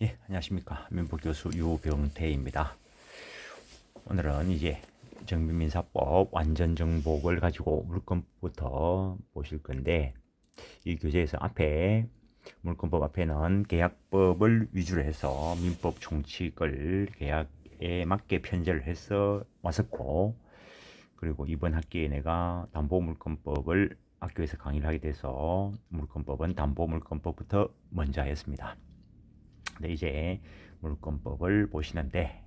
예, 안녕하십니까. 민법교수 유병태입니다. 오늘은 이제 정비민사법 완전정복을 가지고 물권부터 보실 건데, 이 교재에서 앞에 물권법 앞에는 계약법을 위주로 해서 민법 총칙을 계약에 맞게 편제를 해서 왔었고, 그리고 이번 학기에 내가 담보물권법을 학교에서 강의를 하게 돼서 물권법은 담보물권법부터 먼저 했습니다. 근데 이제 물권법을 보시는데,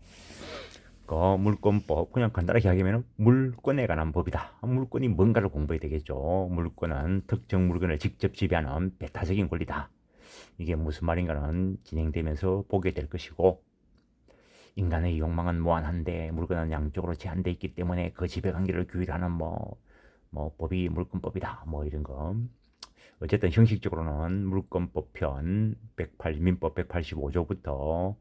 그 물권법 그냥 간단하게 이야기하면 물권에 관한 법이다. 물권이 뭔가를 공부해야 되겠죠. 물권은 특정 물건을 직접 지배하는 배타적인 권리다. 이게 무슨 말인가는 진행되면서 보게 될 것이고, 인간의 욕망은 무한한데 물건은 양쪽으로 제한되어 있기 때문에 그 지배관계를 규율하는 법이 물권법이다. 뭐 이런 거. 어쨌든 형식적으로는 물권법 민법 185조부터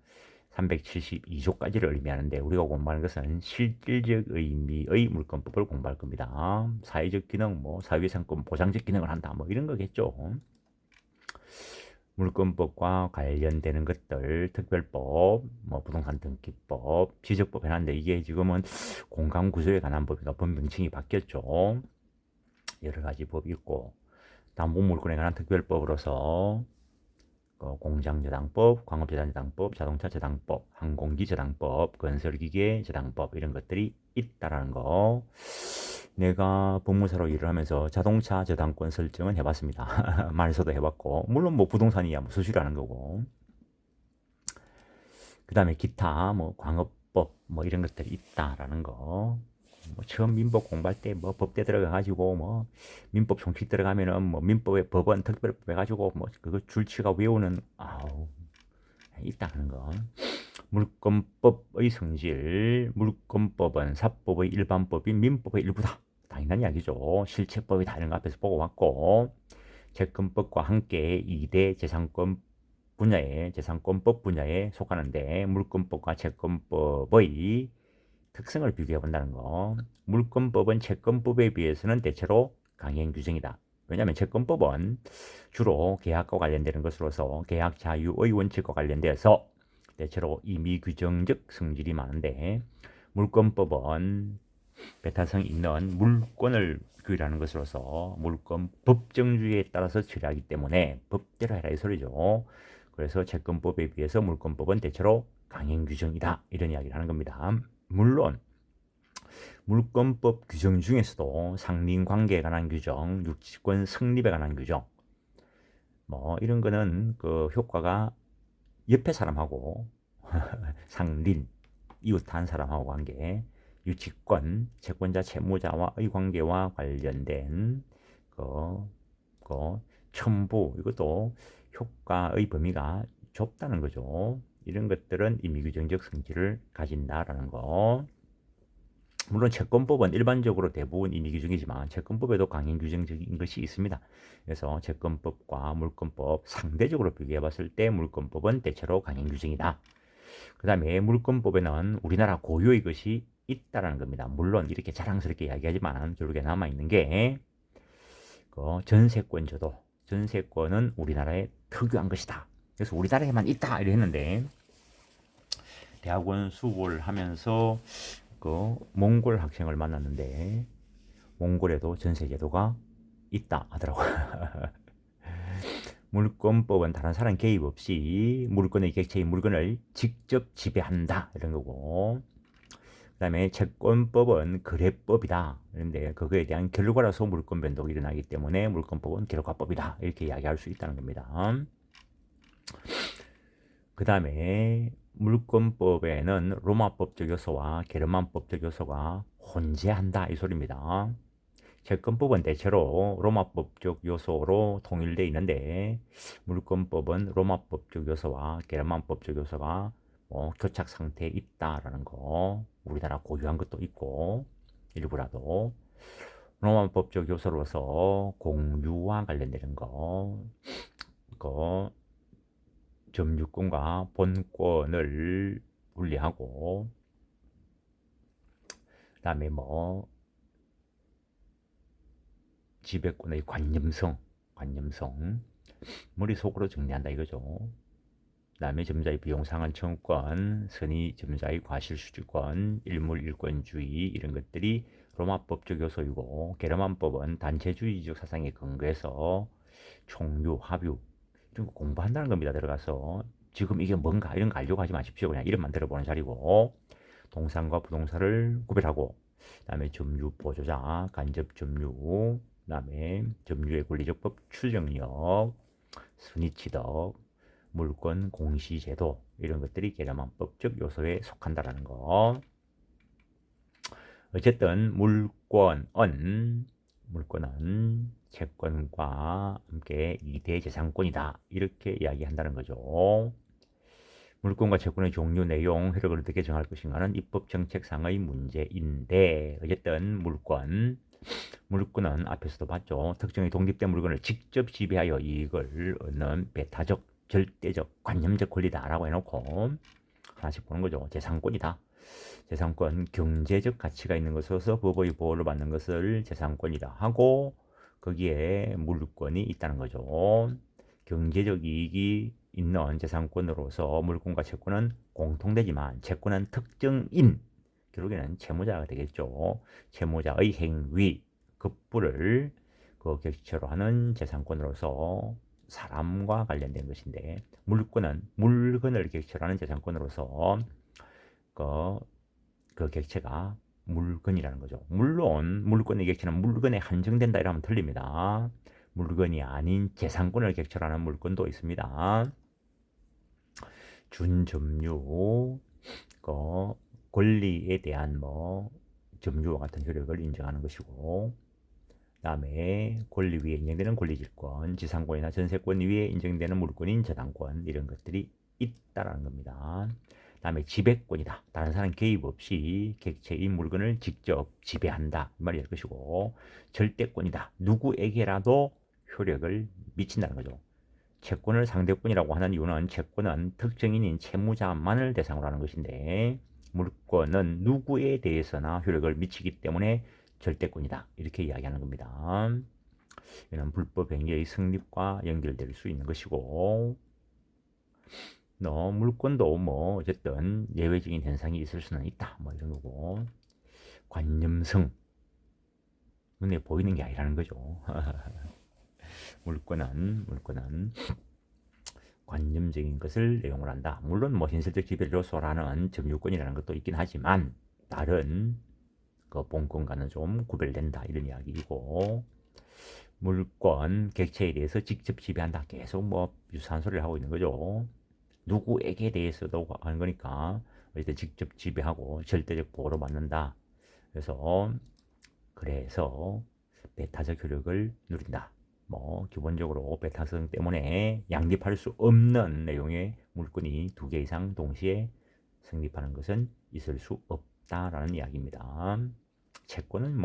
372조까지를 의미하는데, 우리가 공부하는 것은 실질적 의미의 물권법을 공부할 겁니다. 사회적 기능, 사회상권 보장적 기능을 한다, 이런 거겠죠. 물권법과 관련되는 것들, 특별법, 부동산 등기법, 지적법 해놨는데, 이게 지금은 공간 구조에 관한 법이다. 법 명칭이 바뀌었죠. 여러 가지 법이 있고, 담보물권에 관한 특별법으로서 공장저당법, 광업재단저당법, 자동차저당법, 항공기저당법, 건설기계저당법 이런 것들이 있다라는 거. 내가 법무사로 일을 하면서 자동차 저당권 설정은 해봤습니다. 말소도 해봤고, 물론 부동산이야 수수료라는 거고. 그 다음에 기타 광업법 이런 것들이 있다라는 거. 처음 민법 공부할 때 법대 들어가가지고 민법 총칙 들어가면은 민법의 법원 특별법 해가지고 그거 줄치가 외우는 있다는 거. 물권법의 성질, 물권법은 사법의 일반법인 민법의 일부다. 당연한 이야기죠. 실체법이다 이런 거 앞에서 보고 왔고, 채권법과 함께 2대 재산권법 분야에 속하는데, 물권법과 채권법의 특성을 비교해 본다는 거. 물권법은 채권법에 비해서는 대체로 강행 규정이다. 왜냐하면 채권법은 주로 계약과 관련되는 것으로서 계약 자유의 원칙과 관련되어서 대체로 임의 규정적 성질이 많은데, 물권법은 배타성 있는 물권을 규율하는 것으로서 물권 법정주의에 따라서 처리하기 때문에 법대로 해라 이 소리죠. 그래서 채권법에 비해서 물권법은 대체로 강행 규정이다 이런 이야기를 하는 겁니다. 물론 물권법 규정 중에서도 상린관계에 관한 규정, 유치권 성립에 관한 규정, 이런 거는 그 효과가 옆에 사람하고 상린, 이웃한 사람하고 관계, 유치권, 채권자 채무자와의 관계와 관련된 그, 그 첨부, 이것도 효과의 범위가 좁다는 거죠. 이런 것들은 임의규정적 성질을 가진다라는 거. 물론 채권법은 일반적으로 대부분 임의규정이지만 채권법에도 강행 규정적인 것이 있습니다. 그래서 채권법과 물권법 상대적으로 비교해 봤을 때 물권법은 대체로 강행 규정이다. 그 다음에 물권법에는 우리나라 고유의 것이 있다라는 겁니다. 물론 이렇게 자랑스럽게 이야기하지만 결국에 남아있는 게 전세권저도, 전세권은 우리나라의 특유한 것이다. 그래서 우리나라에만 있다 이래 했는데, 대학원 수업을 하면서 몽골 학생을 만났는데 몽골에도 전세제도가 있다 하더라고요. 물권법은 다른 사람 개입 없이 물권의 객체인 물건을 직접 지배한다 이런 거고, 그 다음에 채권법은 거래법이다. 그런데 그거에 대한 결과라서 물권 변동이 일어나기 때문에 물권법은 결과법이다 이렇게 이야기할 수 있다는 겁니다. 그 다음에 물권법에는 로마법적 요소와 게르만법적 요소가 혼재한다 이 소리입니다. 채권법은 대체로 로마법적 요소로 통일되어 있는데, 물권법은 로마법적 요소와 게르만법적 요소가 교착 상태에 있다라는 거. 우리나라 고유한 것도 있고 일부라도 로마법적 요소로서 공유와 관련되는 거, 그 점유권과 본권을 분리하고, 그다음에 지배권의 관념성, 머릿속으로 정리한다 이거죠. 그다음에 점자의 비용상환 청구권, 선의 점자의 과실수주권, 일물일권주의 이런 것들이 로마법적 요소이고, 게르만법은 단체주의적 사상에 근거해서 총유, 합유 이런 거 공부한다는 겁니다. 들어가서 지금 이게 뭔가 이런 거 알려고 하지 마십시오. 그냥 이름만 들어보는 자리고, 동사과 부동사를 구별하고, 그다음에 점유 보조자, 간접 점유, 그다음에 점유의 권리적법 추정력, 순위치덕, 물권 공시제도 이런 것들이 계량만법적 요소에 속한다라는 거. 어쨌든 물권은 채권과 함께 이대재산권이다 이렇게 이야기한다는 거죠. 물권과 채권의 종류, 내용, 효력을 어떻게 정할 것인가는 입법 정책상의 문제인데, 어쨌든 물권은 앞에서도 봤죠. 특정의 독립된 물건을 직접 지배하여 이익을 얻는 배타적, 절대적, 관념적 권리다라고 해놓고 하나씩 보는 거죠. 재산권이다. 재산권, 경제적 가치가 있는 것으로서 법의 보호를 받는 것을 재산권이다 하고, 거기에 물권이 있다는 거죠. 경제적 이익이 있는 재산권으로서 물권과 채권은 공통되지만, 채권은 특정인, 결국에는 채무자가 되겠죠. 채무자의 행위, 급부를 그 객체로 하는 재산권으로서 사람과 관련된 것인데, 물권은 물건을 객체로 하는 재산권으로서 그 객체가 물건이라는 거죠. 물론 물건의 객체는 물건에 한정된다 이러면 틀립니다. 물건이 아닌 재산권을 객체로 하는 물건도 있습니다. 준점유, 그 권리에 대한 점유와 같은 효력을 인정하는 것이고, 그다음에 권리 위에 인정되는 권리질권, 지상권이나 전세권 위에 인정되는 물권인 저당권 이런 것들이 있다라는 겁니다. 그다음에 지배권이다. 다른 사람 개입 없이 객체인 물건을 직접 지배한다 이 말이 될 것이고, 절대권이다. 누구에게라도 효력을 미친다는 거죠. 채권을 상대권이라고 하는 이유는 채권은 특정인인 채무자만을 대상으로 하는 것인데, 물권은 누구에 대해서나 효력을 미치기 때문에 절대권이다 이렇게 이야기하는 겁니다. 이는 불법 행위의 성립과 연결될 수 있는 것이고, 물권도 어쨌든 예외적인 현상이 있을 수는 있다 이런 거고, 관념성, 눈에 보이는 게 아니라는 거죠. 물권은 관념적인 것을 내용을 한다. 물론 현실적 지배를 요소라는 점유권이라는 것도 있긴 하지만 다른 그 본권과는 좀 구별된다 이런 이야기이고, 물권 객체에 대해서 직접 지배한다. 계속 유사한 소리를 하고 있는 거죠. 누구에게 대해서도 하는 거니까 어쨌든 직접 지배하고 절대적 보호를 받는다. 그래서 배타적 효력을 누린다. 기본적으로 배타성 때문에 양립할 수 없는 내용의 물건이 2개 이상 동시에 성립하는 것은 있을 수 없다라는 이야기입니다. 채권은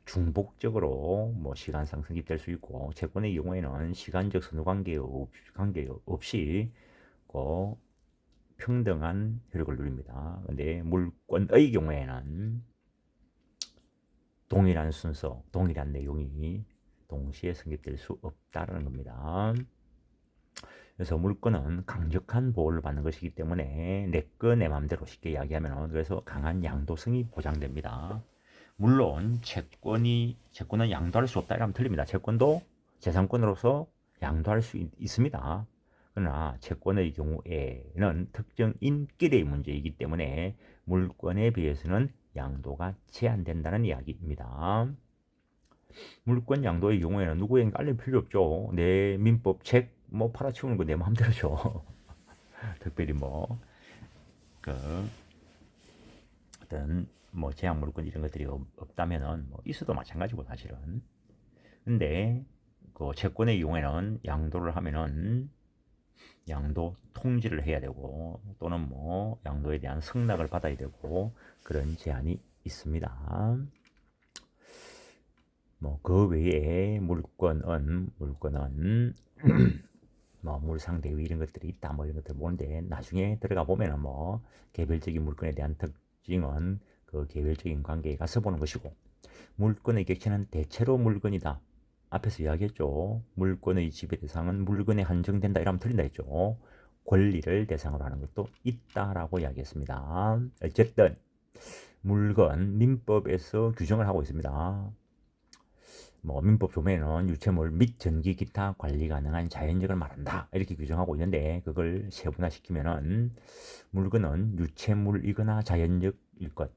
중복적으로 시간상 성립될 수 있고, 채권의 경우에는 시간적 선후 관계 없이 평등한 효력을 누립니다. 근데 물권의 경우에는 동일한 순서, 동일한 내용이 동시에 성립될 수 없다는 겁니다. 그래서 물권은 강력한 보호를 받는 것이기 때문에 내 거 내 맘대로 쉽게 이야기하면, 그래서 강한 양도성이 보장됩니다. 물론 채권은 양도할 수 없다 이러면 틀립니다. 채권도 재산권으로서 양도할 수 있습니다. 그러나 채권의 경우에는 특정 인격의 문제이기 때문에 물권에 비해서는 양도가 제한된다는 이야기입니다. 물권 양도의 경우에는 누구에게 알릴 필요 없죠. 내 민법 책 팔아치우는 거 내 마음대로죠. 특별히 어떤 제한 물권 이런 것들이 없다면은 있어도 마찬가지고 사실은. 근데 그 채권의 경우에는 양도를 하면은 양도 통지를 해야 되고, 또는 양도에 대한 승낙을 받아야 되고, 그런 제한이 있습니다. 그 외에 물권은 물상대위 이런 것들이 있다 이런 것들 보는데, 나중에 들어가 보면은 개별적인 물권에 대한 특징은 그 개별적인 관계에 가서 보는 것이고, 물권의 객체는 대체로 물건이다. 앞에서 이야기했죠. 물권의 지배 대상은 물건에 한정된다 이러면 틀린다 했죠. 권리를 대상으로 하는 것도 있다라고 이야기했습니다. 어쨌든 물건 민법에서 규정을 하고 있습니다. 뭐 민법 조문에는 유체물 및 전기 기타 관리 가능한 자연적을 말한다 이렇게 규정하고 있는데 그걸 세분화시키면은 물건은 유체물이거나 자연적일 것,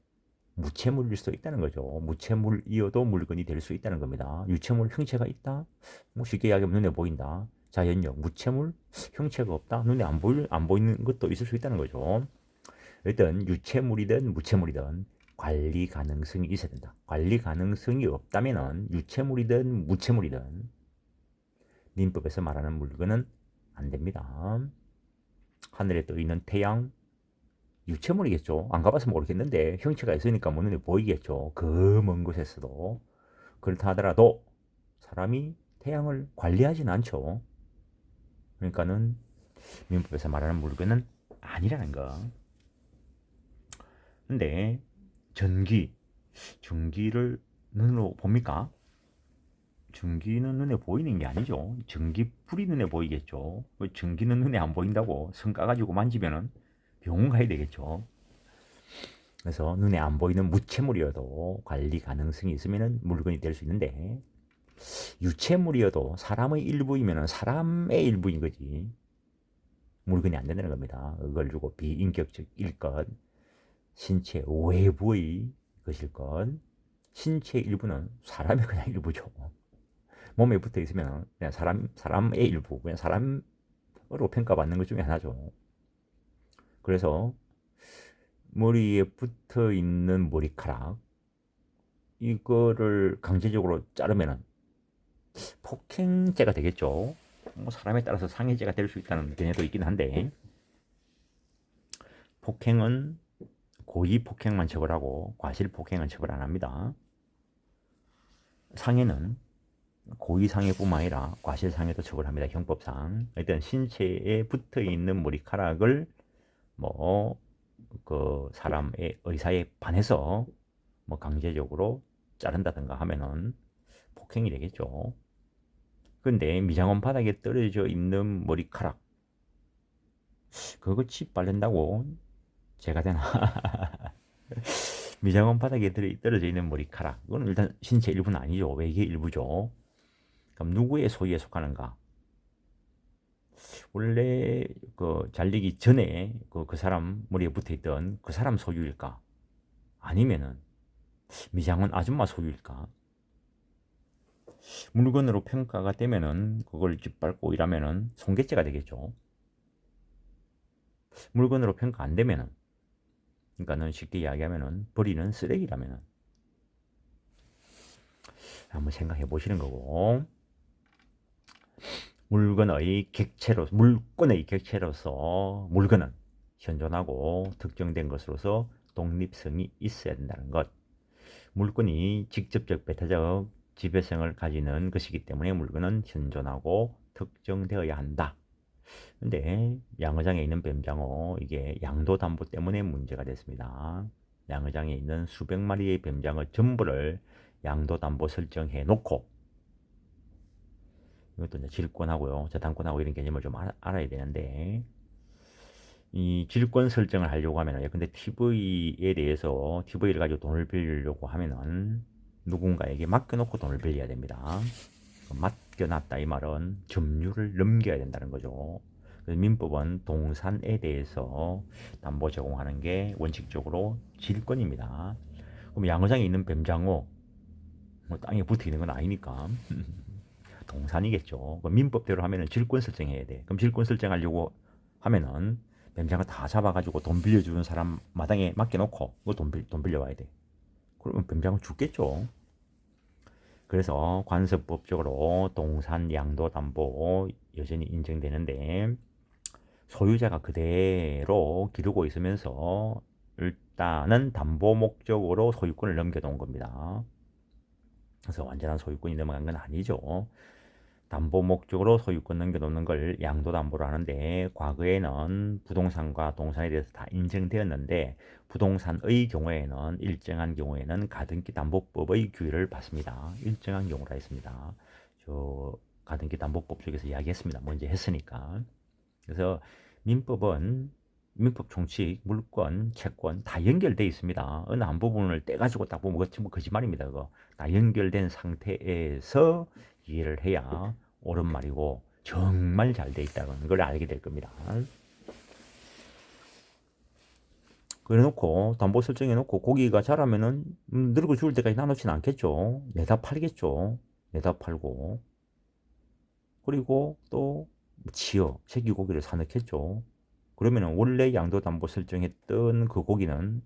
무체물일 수도 있다는 거죠. 무체물이어도 물건이 될 수 있다는 겁니다. 유체물 형체가 있다? 뭐 쉽게 이야기하면 눈에 보인다. 자연력, 무체물, 형체가 없다. 눈에 안 보이는 것도 있을 수 있다는 거죠. 일단 유체물이든 무체물이든 관리 가능성이 있어야 된다. 관리 가능성이 없다면은 유체물이든 무체물이든 민법에서 말하는 물건은 안 됩니다. 하늘에 떠 있는 태양, 유체물이겠죠. 안 가봐서 모르겠는데 형체가 있으니까 뭐 눈에 보이겠죠. 그 먼 곳에서도. 그렇다 하더라도 사람이 태양을 관리하진 않죠. 그러니까는 민법에서 말하는 물건은 아니라는 거. 근데 전기를 눈으로 봅니까? 전기는 눈에 보이는 게 아니죠. 전기불이 눈에 보이겠죠. 전기는 눈에 안 보인다고 선 까가지고 만지면은 병원 가야 되겠죠. 그래서 눈에 안 보이는 무체물이어도 관리 가능성이 있으면 물건이 될 수 있는데 유체물이어도 사람의 일부이면 사람의 일부인 거지 물건이 안 된다는 겁니다. 그걸 두고 비인격적일 것, 신체 외부의 것일 것, 신체 일부는 사람의 그냥 일부죠. 몸에 붙어 있으면 그냥 사람의 일부, 그냥 사람으로 평가받는 것 중에 하나죠. 그래서 머리에 붙어 있는 머리카락 이거를 강제적으로 자르면은 폭행죄가 되겠죠. 뭐 사람에 따라서 상해죄가 될 수 있다는 견해도 있긴 한데 폭행은 고의 폭행만 처벌하고 과실 폭행은 처벌 안 합니다. 상해는 고의 상해뿐만 아니라 과실 상해도 처벌합니다. 형법상. 일단 신체에 붙어 있는 머리카락을 뭐 그 사람의 의사에 반해서 뭐 강제적으로 자른다든가 하면은 폭행이 되겠죠. 근데 미장원 바닥에 떨어져 있는 머리카락 그거 칩 바른다고 죄가 되나? 미장원 바닥에 떨어져 있는 머리카락 그건 일단 신체 일부는 아니죠. 외계 일부죠. 그럼 누구의 소유에 속하는가? 원래 그 잘리기 전에 그 사람 머리에 붙어있던 그 사람 소유일까? 아니면은 미장원 아줌마 소유일까? 물건으로 평가가 되면은 그걸 짓밟고 이러면은 손괴죄가 되겠죠. 물건으로 평가 안 되면은 그러니까는 쉽게 이야기하면은 버리는 쓰레기라면은 한번 생각해 보시는 거고 물건의 객체로서 물건은 현존하고 특정된 것으로서 독립성이 있어야 된다는 것. 물건이 직접적 배타적 지배성을 가지는 것이기 때문에 물건은 현존하고 특정되어야 한다. 근데 양어장에 있는 뱀장어 이게 양도 담보 때문에 문제가 됐습니다. 양어장에 있는 수백 마리의 뱀장어 전부를 양도 담보 설정해 놓고 이것도 이제 질권하고요, 저당권하고 이런 개념을 좀 알아야 되는데 이 질권 설정을 하려고 하면은 근데 TV를 가지고 돈을 빌리려고 하면은 누군가에게 맡겨놓고 돈을 빌려야 됩니다. 맡겨놨다 이 말은 점유를 넘겨야 된다는 거죠. 그래서 민법은 동산에 대해서 담보 제공하는 게 원칙적으로 질권입니다. 그럼 양어장에 있는 뱀장어 뭐 땅에 붙어 있는 건 아니니까 동산이겠죠. 민법대로 하면은 질권 설정해야 돼. 그럼 질권 설정하려고 하면은 뱀장어 다 잡아가지고 돈 빌려주는 사람 마당에 맡겨놓고 돈 빌려와야 돼. 그러면 뱀장어 죽겠죠. 그래서 관습법적으로 동산 양도 담보 여전히 인정되는데 소유자가 그대로 기르고 있으면서 일단은 담보 목적으로 소유권을 넘겨놓은 겁니다. 그래서 완전한 소유권이 넘어간 건 아니죠. 담보 목적으로 소유권 넘겨놓는 걸 양도담보로 하는데 과거에는 부동산과 동산에 대해서 다 인정되었는데 부동산의 경우에는 일정한 경우에는 가등기 담보법의 규율을 받습니다. 일정한 경우라 했습니다. 저 가등기 담보법 쪽에서 이야기했습니다. 먼저 했으니까. 그래서 민법은 민법 총칙, 물권, 채권 다 연결되어 있습니다. 어느 한 부분을 떼가지고 딱 보면 그거 거짓말입니다. 그거 다 연결된 상태에서 이해를 해야 옳은 말이고 정말 잘 돼 있다는 걸 알게 될 겁니다. 그래놓고 담보 설정해놓고 고기가 자라면은 늙어 죽을 때까지 나놓지는 않겠죠. 내다 팔겠죠. 내다 팔고 그리고 또 지어 새끼 고기를 사놓겠죠. 그러면은 원래 양도담보 설정했던 그 고기는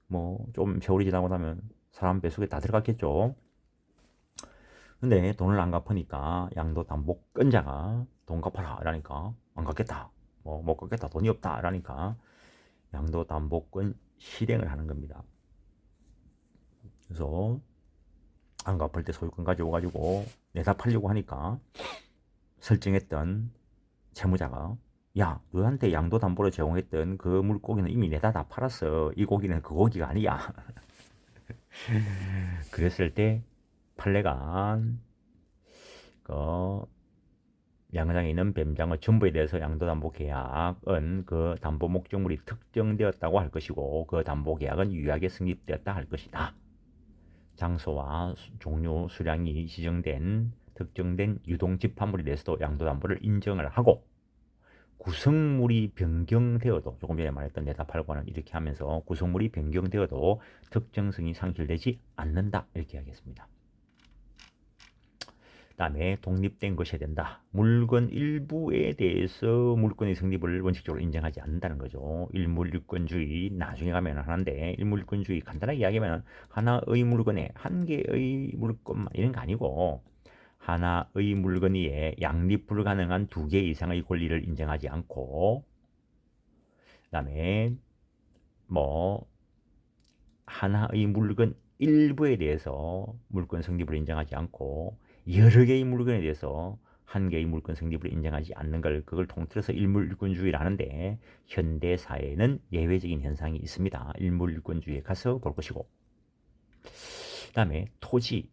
뭐 좀 세월이 지나고 나면 사람 뱃속에 다 들어갔겠죠. 근데 돈을 안 갚으니까 양도담보권자가 돈 갚아라 라니까 안 갚겠다. 뭐 못 갚겠다. 돈이 없다 라니까 양도담보권 실행을 하는 겁니다. 그래서 안 갚을 때 소유권 가지고 내다 팔려고 하니까 설정했던 채무자가 야, 너한테 양도담보로 제공했던 그 물고기는 이미 내다 다 팔았어. 이 고기는 그 고기가 아니야. 그랬을 때 판례가 그 양장에 있는 뱀장어 전부에 대해서 양도담보 계약은 그 담보 목적물이 특정되었다고 할 것이고 그 담보 계약은 유효하게 성립되었다 할 것이다. 장소와 종류, 수량이 지정된 특정된 유동 집합물에 대해서도 양도담보를 인정을 하고 구성물이 변경되어도 조금 전에 말했던 내다 팔고는 이렇게 하면서 구성물이 변경되어도 특정성이 상실되지 않는다 이렇게 하겠습니다. 다음에 독립된 것이어야 된다. 물건 일부에 대해서 물건의 성립을 원칙적으로 인정하지 않는다는 거죠. 일물일권주의 나중에 가면 하는데 일물일권주의 간단하게 이야기하면 하나의 물건에 한 개의 물건만 이런 거 아니고 하나의 물건 위에 양립 불가능한 두 개 이상의 권리를 인정하지 않고 그다음에 뭐 하나의 물건 일부에 대해서 물건 성립을 인정하지 않고 여러 개의 물건에 대해서 한 개의 물건 성립을 인정하지 않는 그걸 통틀어서 일물일권주의라는데 현대 사회에는 예외적인 현상이 있습니다. 일물일권주의에 가서 볼 것이고 그다음에 토지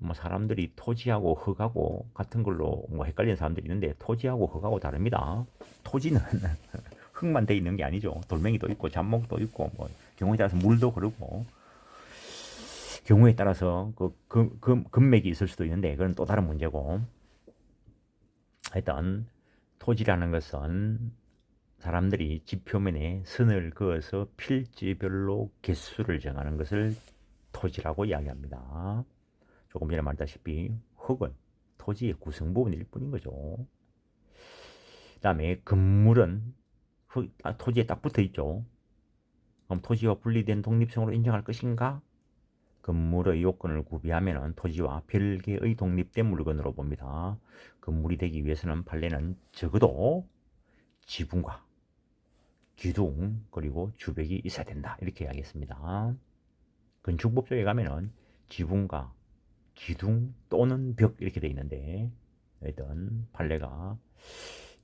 뭐 사람들이 토지하고 흙하고 같은 걸로 뭐 헷갈리는 사람들이 있는데 토지하고 흙하고 다릅니다. 토지는 흙만 돼 있는 게 아니죠. 돌멩이도 있고 잡목도 있고 뭐 경우에 따라서 물도 흐르고 경우에 따라서 금맥이 있을 수도 있는데 그건 또 다른 문제고 하여튼 토지라는 것은 사람들이 집 표면에 선을 그어서 필지별로 개수를 정하는 것을 토지라고 이야기합니다. 조금 전에 말했다시피 흙은 토지의 구성 부분일 뿐인 거죠. 그 다음에 건물은 토지에 딱 붙어 있죠. 그럼 토지와 분리된 독립성으로 인정할 것인가? 건물의 요건을 구비하면 토지와 별개의 독립된 물건으로 봅니다. 건물이 되기 위해서는 판례는 적어도 지붕과 기둥 그리고 주벽이 있어야 된다. 이렇게 이야기했습니다. 건축법조에 가면은 지붕과 기둥 또는 벽 이렇게 되어 있는데 일단 판례가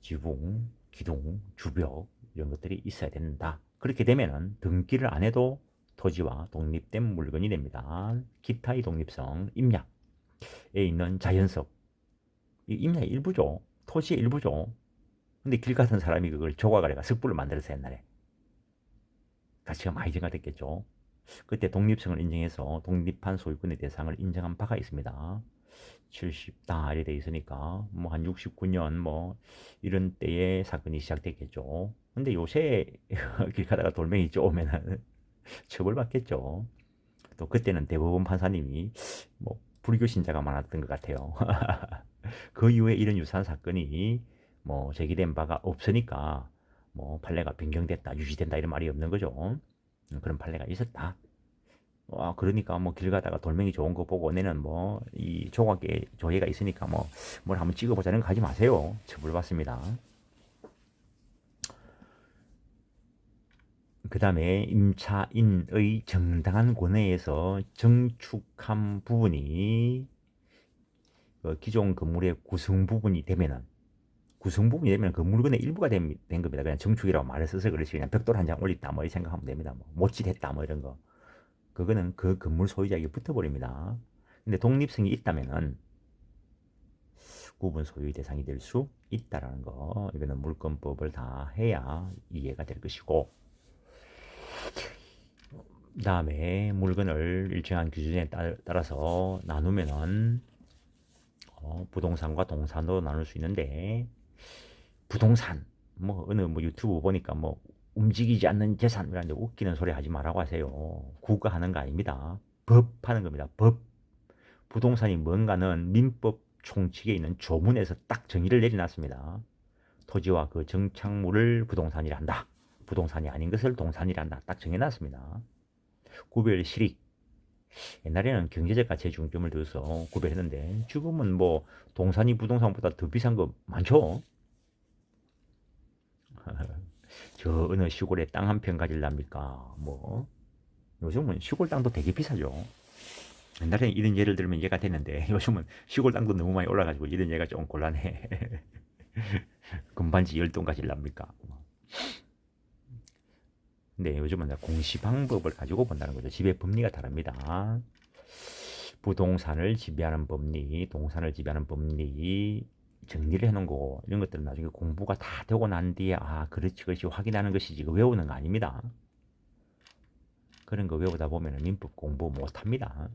지붕, 기둥, 주벽 이런 것들이 있어야 된다. 그렇게 되면은 등기를 안 해도 토지와 독립된 물건이 됩니다. 기타의 독립성, 임야에 있는 자연석, 이 임야의 일부죠. 토지의 일부죠. 근데 길 가던 사람이 그걸 조각을 해가 석불을 만들어서 옛날에 가치가 많이 증가됐겠죠. 그때 독립성을 인정해서 독립한 소유권의 대상을 인정한 바가 있습니다. 70달이 돼 있으니까 뭐 한 69년 뭐 이런 때에 사건이 시작됐겠죠. 근데 요새 길 가다가 돌멩이 쪼으면은 처벌받겠죠. 또 그때는 대법원 판사님이 뭐 불교 신자가 많았던 것 같아요. 그 이후에 이런 유사한 사건이 뭐 제기된 바가 없으니까 뭐 판례가 변경됐다, 유지된다 이런 말이 없는 거죠. 그런 판례가 있었다. 그러니까 뭐 길 가다가 돌멩이 좋은 거 보고 내는 뭐 이 조각에 조예가 있으니까 뭐 뭘 한번 찍어보자는 거 하지 마세요. 처벌받습니다. 그 다음에 임차인의 정당한 권해에서 정축한 부분이 기존 건물의 구성 부분이 되면은 그 물건의 일부가 된 겁니다. 그냥 정축이라고 말을 써서 그렇지 그냥 벽돌 한 장 올렸다 뭐 이 생각하면 됩니다. 뭐 못질했다 뭐 이런 거. 그거는 그 건물 소유자에게 붙어버립니다. 근데 독립성이 있다면은 구분 소유의 대상이 될 수 있다라는 거. 이거는 물권법을 다 해야 이해가 될 것이고, 그 다음에 물건을 일정한 기준에 따라서 나누면은 부동산과 동산으로 나눌 수 있는데, 부동산 뭐 어느 뭐 유튜브 보니까 뭐 움직이지 않는 재산이라는데 웃기는 소리 하지 말라고 하세요. 국가 하는 거 아닙니다. 법 하는 겁니다. 법. 부동산이 뭔가는 민법 총칙에 있는 조문에서 딱 정의를 내려놨습니다. 토지와 그 정착물을 부동산이라 한다. 부동산이 아닌 것을 동산이라 한다. 딱 정해놨습니다. 구별 실익. 옛날에는 경제적 가치에 중점을 둬서 구별했는데 지금은 뭐 동산이 부동산보다 더 비싼 거 많죠. 저 어느 시골에 땅 한 평 가질랍니까? 뭐 요즘은 시골 땅도 되게 비싸죠. 옛날에는 이런 예를 들면 이해가 됐는데 요즘은 시골 땅도 너무 많이 올라가지고 이런 예가 좀 곤란해. 금반지 10동 가질랍니까? 근데 요즘은 공시 방법을 가지고 본다는 거죠. 지배 법리가 다릅니다. 부동산을 지배하는 법리, 동산을 지배하는 법리 정리를 해놓은 거고, 이런 것들은 나중에 공부가 다 되고 난 뒤에 그렇지 그렇지 확인하는 것이지 이거 외우는 거 아닙니다. 그런 거 외우다 보면 민법 공부 못합니다.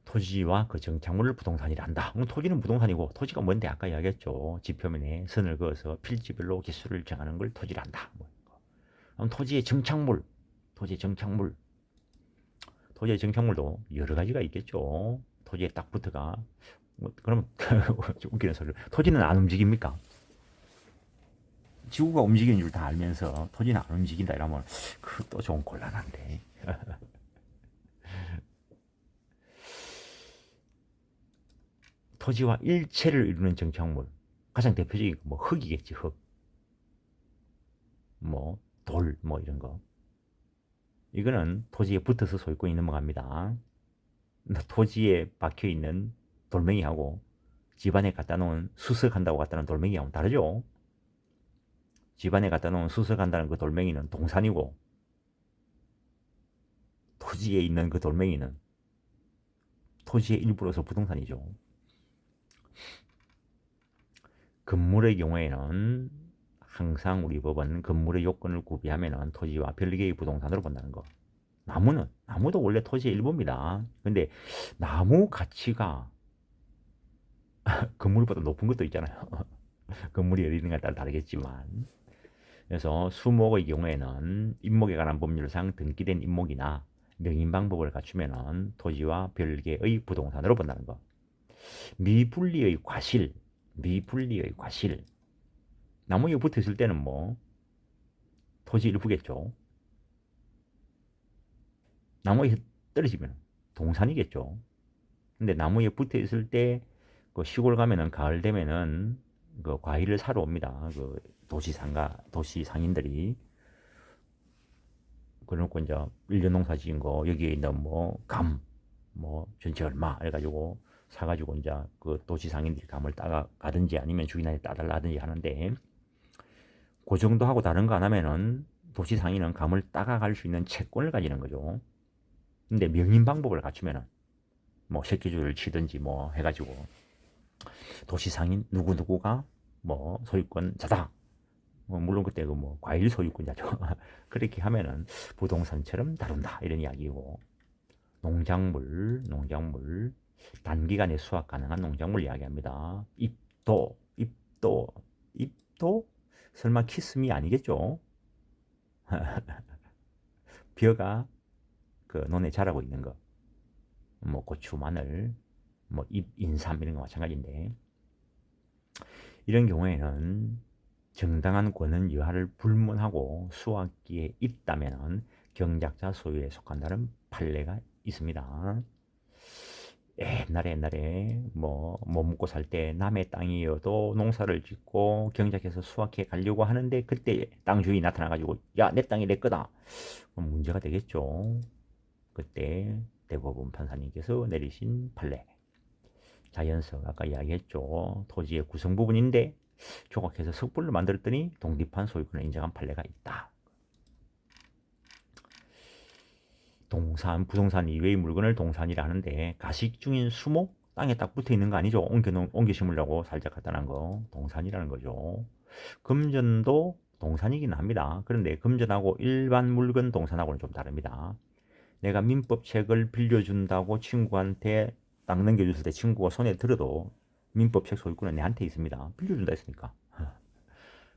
토지와 그 정착물을 부동산이라 한다. 토지는 부동산이고, 토지가 뭔데 아까 이야기했죠. 지표면에 선을 그어서 필지별로 기수를 정하는 걸 토지라 한다. 토지의 정착물, 토지의 정착물, 토지의 정착물도 여러 가지가 있겠죠. 토지에 딱 붙어가. 그럼 웃기는 소리. 토지는 안 움직입니까? 지구가 움직이는 줄 다 알면서 토지는 안 움직인다 이러면 그것도 좀 곤란한데. 토지와 일체를 이루는 정착물. 가장 대표적인 뭐 흙이겠지, 흙. 뭐 돌, 뭐 이런 거. 이거는 토지에 붙어서 소유권이 넘어갑니다. 토지에 박혀 있는 돌멩이하고 집안에 갖다 놓은 수석한다고 갖다 놓은 돌멩이하고는 다르죠. 집안에 갖다 놓은 수석한다는 그 돌멩이는 동산이고, 토지에 있는 그 돌멩이는 토지의 일부로서 부동산이죠. 건물의 경우에는 항상 우리 법은 건물의 요건을 구비하면 토지와 별개의 부동산으로 본다는 거. 나무도 원래 토지의 일부입니다. 근데 나무 가치가 건물보다 높은 것도 있잖아요. 건물이 어디 있는가에 따라 다르겠지만. 그래서 수목의 경우에는 임목에 관한 법률상 등기된 임목이나 명인방법을 갖추면 토지와 별개의 부동산으로 본다는 거. 미분리의 과실. 나무에 붙어 있을 때는 뭐 토지 일부겠죠. 나무에 떨어지면 동산이겠죠. 근데 나무에 붙어 있을 때 그 시골 가면은 가을 되면은 그 과일을 사러 옵니다. 그 도시 상인들이. 그래놓고 이제 1년 농사 지은 거 여기에 있는 뭐 전체 얼마 해가지고 사가지고 이제 그 도시 상인들이 감을 따가 가든지 아니면 주인한테 따달라 하든지 하는데, 그 정도 하고 다른 거 안 하면은 도시 상인은 감을 따가갈 수 있는 채권을 가지는 거죠. 근데 명인 방법을 갖추면은 뭐 새끼줄을 치든지 뭐 해가지고 도시 상인 누구누구가 뭐 소유권자다. 물론 그때 그 뭐 과일 소유권자죠. 그렇게 하면은 부동산처럼 다룬다 이런 이야기고, 농작물 단기간에 수확 가능한 농작물 이야기합니다. 잎도 설마 키스미 아니겠죠? 벼가 그 논에 자라고 있는 거, 뭐 고추, 마늘, 뭐 인삼 이런 거 마찬가지인데, 이런 경우에는 정당한 권은 여하를 불문하고 수확기에 있다면 경작자 소유에 속한다는 판례가 있습니다. 옛날에 뭐 먹고 살 때 남의 땅이어도 농사를 짓고 경작해서 수확해 가려고 하는데 그때 땅 주인이 나타나가지고 야, 내 땅이 내 거다. 그럼 문제가 되겠죠. 그때 대법원 판사님께서 내리신 판례. 자연석 아까 이야기했죠. 토지의 구성 부분인데 조각해서 석불로 만들었더니 독립한 소유권을 인정한 판례가 있다. 부동산 이외의 물건을 동산이라 하는데 가식 중인 수목, 땅에 딱 붙어 있는 거 아니죠. 옮겨 심으려고 살짝 갖다 놓은 거 동산이라는 거죠. 금전도 동산이긴 합니다. 그런데 금전하고 일반 물건 동산하고는 좀 다릅니다. 내가 민법책을 빌려준다고 친구한테 딱 넘겨줬을 때 친구가 손에 들어도 민법책 소유권은 내한테 있습니다. 빌려준다 했으니까.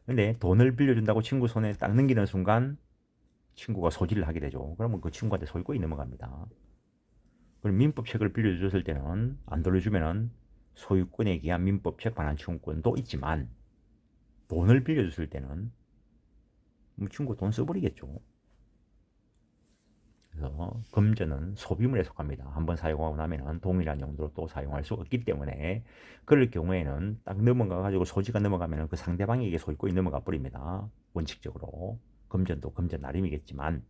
근데 돈을 빌려준다고 친구 손에 딱 넘기는 순간 친구가 소지를 하게 되죠. 그러면 그 친구한테 소유권이 넘어갑니다. 그럼 민법책을 빌려줬을 때는 안 돌려주면은 소유권에 기한 민법책 반환청구권도 있지만 돈을 빌려줬을 때는 뭐 친구 돈 써버리겠죠. 그래서 금전은 소비물에 속합니다. 한번 사용하고 나면 동일한 용도로 또 사용할 수 없기 때문에 그럴 경우에는 딱 넘어가가지고 소지가 넘어가면 그 상대방에게 소유권이 넘어가 버립니다. 원칙적으로. 금전도 금전 나름이겠지만.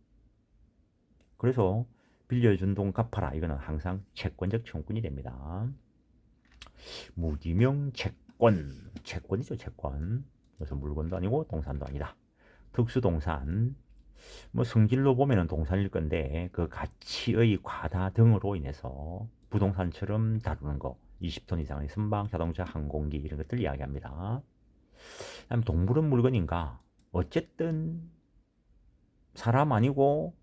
그래서 빌려준 돈 갚아라. 이거는 항상 채권적 청구권이 됩니다. 무기명 채권. 채권이죠, 채권. 그래서 물건도 아니고 동산도 아니다. 특수동산. 뭐 성질로 보면은 동산일 건데 그 가치의 과다 등으로 인해서 부동산처럼 다루는 거 20톤 이상의 선박, 자동차, 항공기 이런 것들 이야기합니다. 그다음 동물은 물건인가? 어쨌든 사람 아니고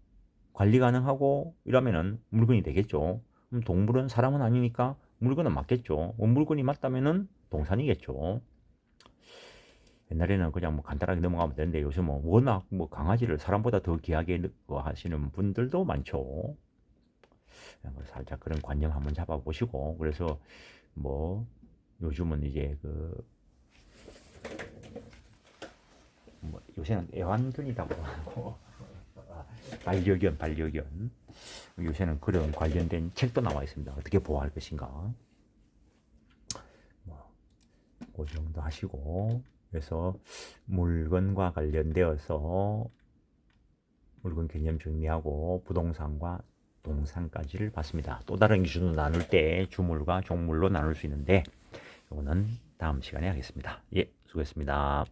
관리 가능하고 이러면은 물건이 되겠죠. 그럼 동물은 사람은 아니니까 물건은 맞겠죠. 물건이 맞다면은 동산이겠죠. 옛날에는 그냥 뭐 간단하게 넘어가면 되는데 요즘은 워낙 뭐 강아지를 사람보다 더 귀하게 하시는 분들도 많죠. 살짝 그런 관념 한번 잡아보시고, 그래서 뭐 요즘은 이제 뭐 요새는 애완견이라고 하고 반려견 요새는 그런 관련된 책도 나와 있습니다. 어떻게 보호할 것인가. 그 정도 하시고, 그래서 물건과 관련되어서 물건 개념 정리하고 부동산과 동산까지를 봤습니다. 또 다른 기준으로 나눌 때 주물과 종물로 나눌 수 있는데 이거는 다음 시간에 하겠습니다. 예, 수고했습니다.